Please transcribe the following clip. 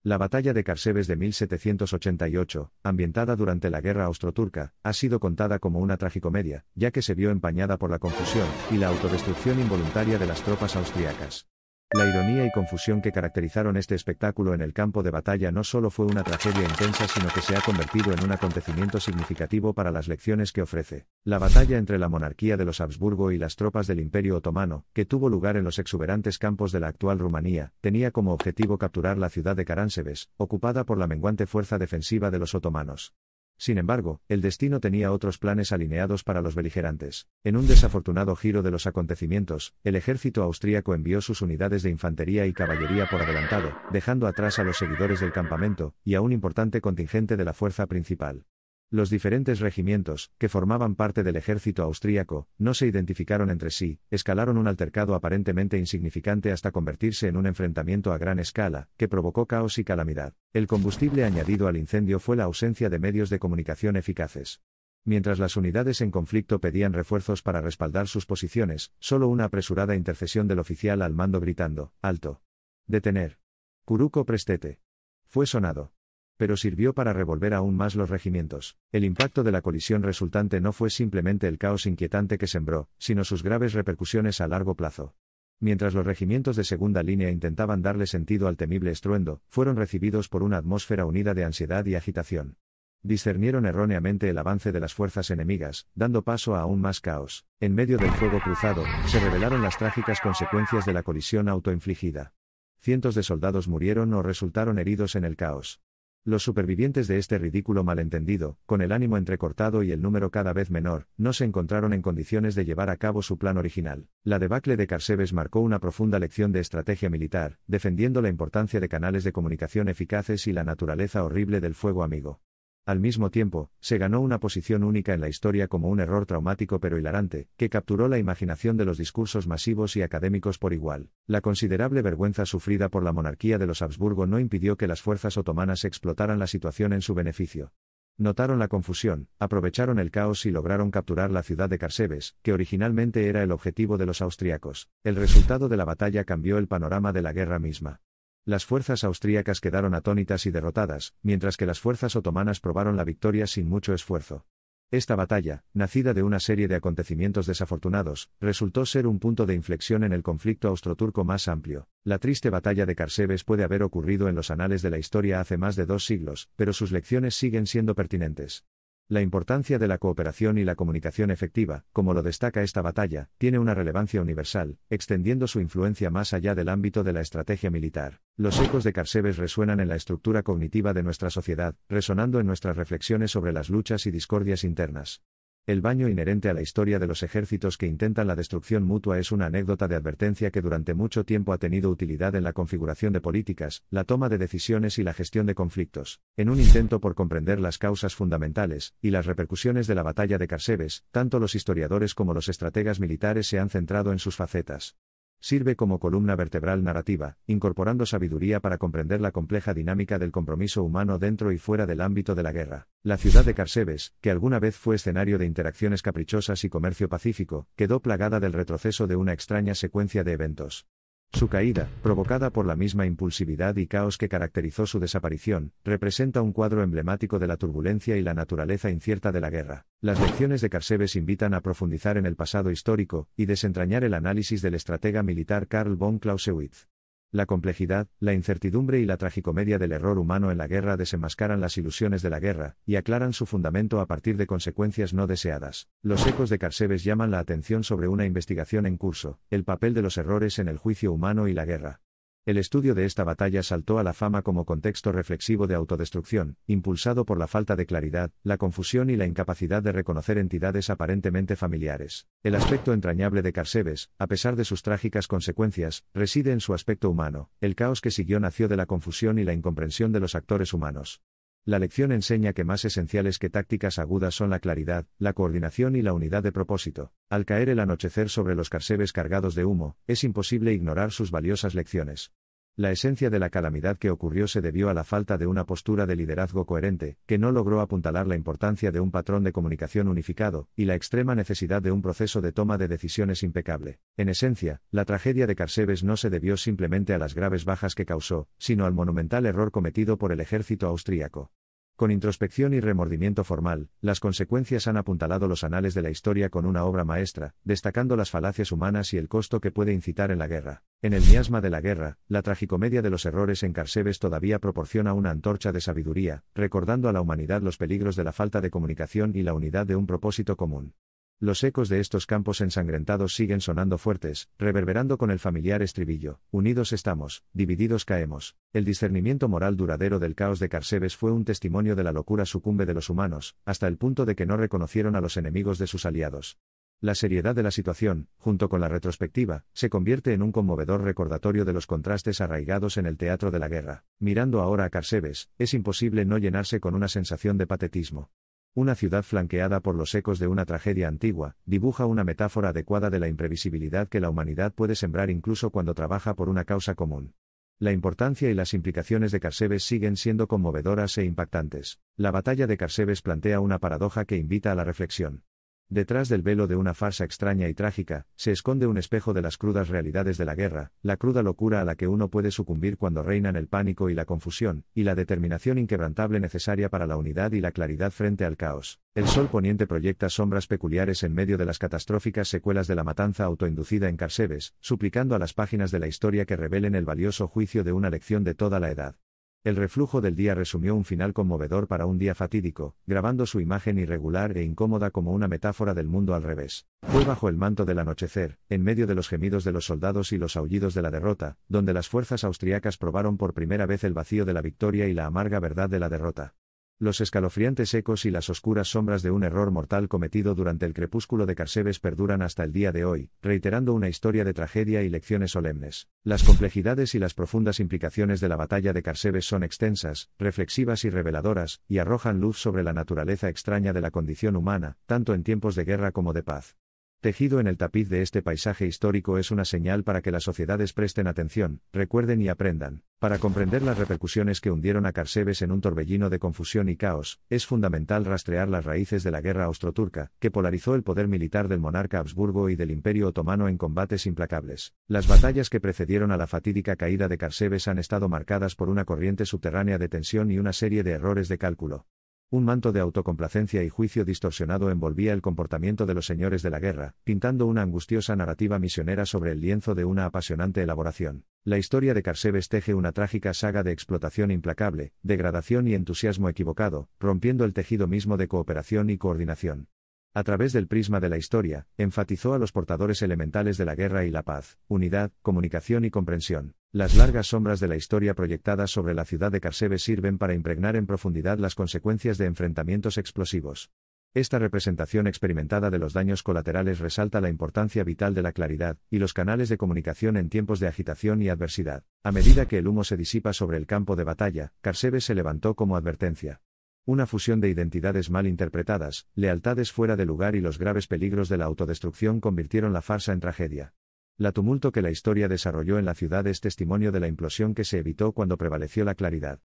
La batalla de Carsebes de 1788, ambientada durante la Guerra Austroturca, ha sido contada como una tragicomedia, ya que se vio empañada por la confusión y la autodestrucción involuntaria de las tropas austriacas. La ironía y confusión que caracterizaron este espectáculo en el campo de batalla no solo fue una tragedia intensa, sino que se ha convertido en un acontecimiento significativo para las lecciones que ofrece. La batalla entre la monarquía de los Habsburgo y las tropas del Imperio Otomano, que tuvo lugar en los exuberantes campos de la actual Rumanía, tenía como objetivo capturar la ciudad de Caránsebes, ocupada por la menguante fuerza defensiva de los otomanos. Sin embargo, el destino tenía otros planes alineados para los beligerantes. En un desafortunado giro de los acontecimientos, el ejército austríaco envió sus unidades de infantería y caballería por adelantado, dejando atrás a los seguidores del campamento y a un importante contingente de la fuerza principal. Los diferentes regimientos, que formaban parte del ejército austríaco, no se identificaron entre sí, escalaron un altercado aparentemente insignificante hasta convertirse en un enfrentamiento a gran escala, que provocó caos y calamidad. El combustible añadido al incendio fue la ausencia de medios de comunicación eficaces. Mientras las unidades en conflicto pedían refuerzos para respaldar sus posiciones, solo una apresurada intercesión del oficial al mando gritando: «¡Alto! ¡Detener! ¡Curuco prestete!» fue sonado. Pero sirvió para revolver aún más los regimientos. El impacto de la colisión resultante no fue simplemente el caos inquietante que sembró, sino sus graves repercusiones a largo plazo. Mientras los regimientos de segunda línea intentaban darle sentido al temible estruendo, fueron recibidos por una atmósfera unida de ansiedad y agitación. Discernieron erróneamente el avance de las fuerzas enemigas, dando paso a aún más caos. En medio del fuego cruzado, se revelaron las trágicas consecuencias de la colisión autoinfligida. Cientos de soldados murieron o resultaron heridos en el caos. Los supervivientes de este ridículo malentendido, con el ánimo entrecortado y el número cada vez menor, no se encontraron en condiciones de llevar a cabo su plan original. La debacle de Carsebes marcó una profunda lección de estrategia militar, defendiendo la importancia de canales de comunicación eficaces y la naturaleza horrible del fuego amigo. Al mismo tiempo, se ganó una posición única en la historia como un error traumático pero hilarante, que capturó la imaginación de los discursos masivos y académicos por igual. La considerable vergüenza sufrida por la monarquía de los Habsburgo no impidió que las fuerzas otomanas explotaran la situación en su beneficio. Notaron la confusión, aprovecharon el caos y lograron capturar la ciudad de Carsebes, que originalmente era el objetivo de los austriacos. El resultado de la batalla cambió el panorama de la guerra misma. Las fuerzas austríacas quedaron atónitas y derrotadas, mientras que las fuerzas otomanas probaron la victoria sin mucho esfuerzo. Esta batalla, nacida de una serie de acontecimientos desafortunados, resultó ser un punto de inflexión en el conflicto austroturco más amplio. La triste batalla de Carsebes puede haber ocurrido en los anales de la historia hace más de 2 siglos, pero sus lecciones siguen siendo pertinentes. La importancia de la cooperación y la comunicación efectiva, como lo destaca esta batalla, tiene una relevancia universal, extendiendo su influencia más allá del ámbito de la estrategia militar. Los ecos de Carsebes resuenan en la estructura cognitiva de nuestra sociedad, resonando en nuestras reflexiones sobre las luchas y discordias internas. El baño inherente a la historia de los ejércitos que intentan la destrucción mutua es una anécdota de advertencia que durante mucho tiempo ha tenido utilidad en la configuración de políticas, la toma de decisiones y la gestión de conflictos. En un intento por comprender las causas fundamentales y las repercusiones de la batalla de Carsebes, tanto los historiadores como los estrategas militares se han centrado en sus facetas. Sirve como columna vertebral narrativa, incorporando sabiduría para comprender la compleja dinámica del compromiso humano dentro y fuera del ámbito de la guerra. La ciudad de Carsebes, que alguna vez fue escenario de interacciones caprichosas y comercio pacífico, quedó plagada del retroceso de una extraña secuencia de eventos. Su caída, provocada por la misma impulsividad y caos que caracterizó su desaparición, representa un cuadro emblemático de la turbulencia y la naturaleza incierta de la guerra. Las lecciones de Carsebes invitan a profundizar en el pasado histórico y desentrañar el análisis del estratega militar Karl von Clausewitz. La complejidad, la incertidumbre y la tragicomedia del error humano en la guerra desenmascaran las ilusiones de la guerra, y aclaran su fundamento a partir de consecuencias no deseadas. Los ecos de Carsebes llaman la atención sobre una investigación en curso, el papel de los errores en el juicio humano y la guerra. El estudio de esta batalla saltó a la fama como contexto reflexivo de autodestrucción, impulsado por la falta de claridad, la confusión y la incapacidad de reconocer entidades aparentemente familiares. El aspecto entrañable de Carsebes, a pesar de sus trágicas consecuencias, reside en su aspecto humano. El caos que siguió nació de la confusión y la incomprensión de los actores humanos. La lección enseña que más esenciales que tácticas agudas son la claridad, la coordinación y la unidad de propósito. Al caer el anochecer sobre los Carsebes cargados de humo, es imposible ignorar sus valiosas lecciones. La esencia de la calamidad que ocurrió se debió a la falta de una postura de liderazgo coherente, que no logró apuntalar la importancia de un patrón de comunicación unificado, y la extrema necesidad de un proceso de toma de decisiones impecable. En esencia, la tragedia de Carsebes no se debió simplemente a las graves bajas que causó, sino al monumental error cometido por el ejército austríaco. Con introspección y remordimiento formal, las consecuencias han apuntalado los anales de la historia con una obra maestra, destacando las falacias humanas y el costo que puede incitar en la guerra. En el miasma de la guerra, la tragicomedia de los errores en Carsebes todavía proporciona una antorcha de sabiduría, recordando a la humanidad los peligros de la falta de comunicación y la unidad de un propósito común. Los ecos de estos campos ensangrentados siguen sonando fuertes, reverberando con el familiar estribillo: unidos estamos, divididos caemos. El discernimiento moral duradero del caos de Carsebes fue un testimonio de la locura sucumbe de los humanos, hasta el punto de que no reconocieron a los enemigos de sus aliados. La seriedad de la situación, junto con la retrospectiva, se convierte en un conmovedor recordatorio de los contrastes arraigados en el teatro de la guerra. Mirando ahora a Carsebes, es imposible no llenarse con una sensación de patetismo. Una ciudad flanqueada por los ecos de una tragedia antigua, dibuja una metáfora adecuada de la imprevisibilidad que la humanidad puede sembrar incluso cuando trabaja por una causa común. La importancia y las implicaciones de Carsebes siguen siendo conmovedoras e impactantes. La batalla de Carsebes plantea una paradoja que invita a la reflexión. Detrás del velo de una farsa extraña y trágica, se esconde un espejo de las crudas realidades de la guerra, la cruda locura a la que uno puede sucumbir cuando reinan el pánico y la confusión, y la determinación inquebrantable necesaria para la unidad y la claridad frente al caos. El sol poniente proyecta sombras peculiares en medio de las catastróficas secuelas de la matanza autoinducida en Carsebes, suplicando a las páginas de la historia que revelen el valioso juicio de una lección de toda la edad. El reflujo del día resumió un final conmovedor para un día fatídico, grabando su imagen irregular e incómoda como una metáfora del mundo al revés. Fue bajo el manto del anochecer, en medio de los gemidos de los soldados y los aullidos de la derrota, donde las fuerzas austriacas probaron por primera vez el vacío de la victoria y la amarga verdad de la derrota. Los escalofriantes ecos y las oscuras sombras de un error mortal cometido durante el crepúsculo de Carsebes perduran hasta el día de hoy, reiterando una historia de tragedia y lecciones solemnes. Las complejidades y las profundas implicaciones de la batalla de Carsebes son extensas, reflexivas y reveladoras, y arrojan luz sobre la naturaleza extraña de la condición humana, tanto en tiempos de guerra como de paz. Tejido en el tapiz de este paisaje histórico es una señal para que las sociedades presten atención, recuerden y aprendan. Para comprender las repercusiones que hundieron a Carsebes en un torbellino de confusión y caos, es fundamental rastrear las raíces de la guerra austroturca, que polarizó el poder militar del monarca Habsburgo y del Imperio Otomano en combates implacables. Las batallas que precedieron a la fatídica caída de Carsebes han estado marcadas por una corriente subterránea de tensión y una serie de errores de cálculo. Un manto de autocomplacencia y juicio distorsionado envolvía el comportamiento de los señores de la guerra, pintando una angustiosa narrativa misionera sobre el lienzo de una apasionante elaboración. La historia de Carsebes teje una trágica saga de explotación implacable, degradación y entusiasmo equivocado, rompiendo el tejido mismo de cooperación y coordinación. A través del prisma de la historia, enfatizó a los portadores elementales de la guerra y la paz: unidad, comunicación y comprensión. Las largas sombras de la historia proyectadas sobre la ciudad de Carsebes sirven para impregnar en profundidad las consecuencias de enfrentamientos explosivos. Esta representación experimentada de los daños colaterales resalta la importancia vital de la claridad y los canales de comunicación en tiempos de agitación y adversidad. A medida que el humo se disipa sobre el campo de batalla, Carsebes se levantó como advertencia. Una fusión de identidades mal interpretadas, lealtades fuera de lugar y los graves peligros de la autodestrucción convirtieron la farsa en tragedia. La tumulto que la historia desarrolló en la ciudad es testimonio de la implosión que se evitó cuando prevaleció la claridad.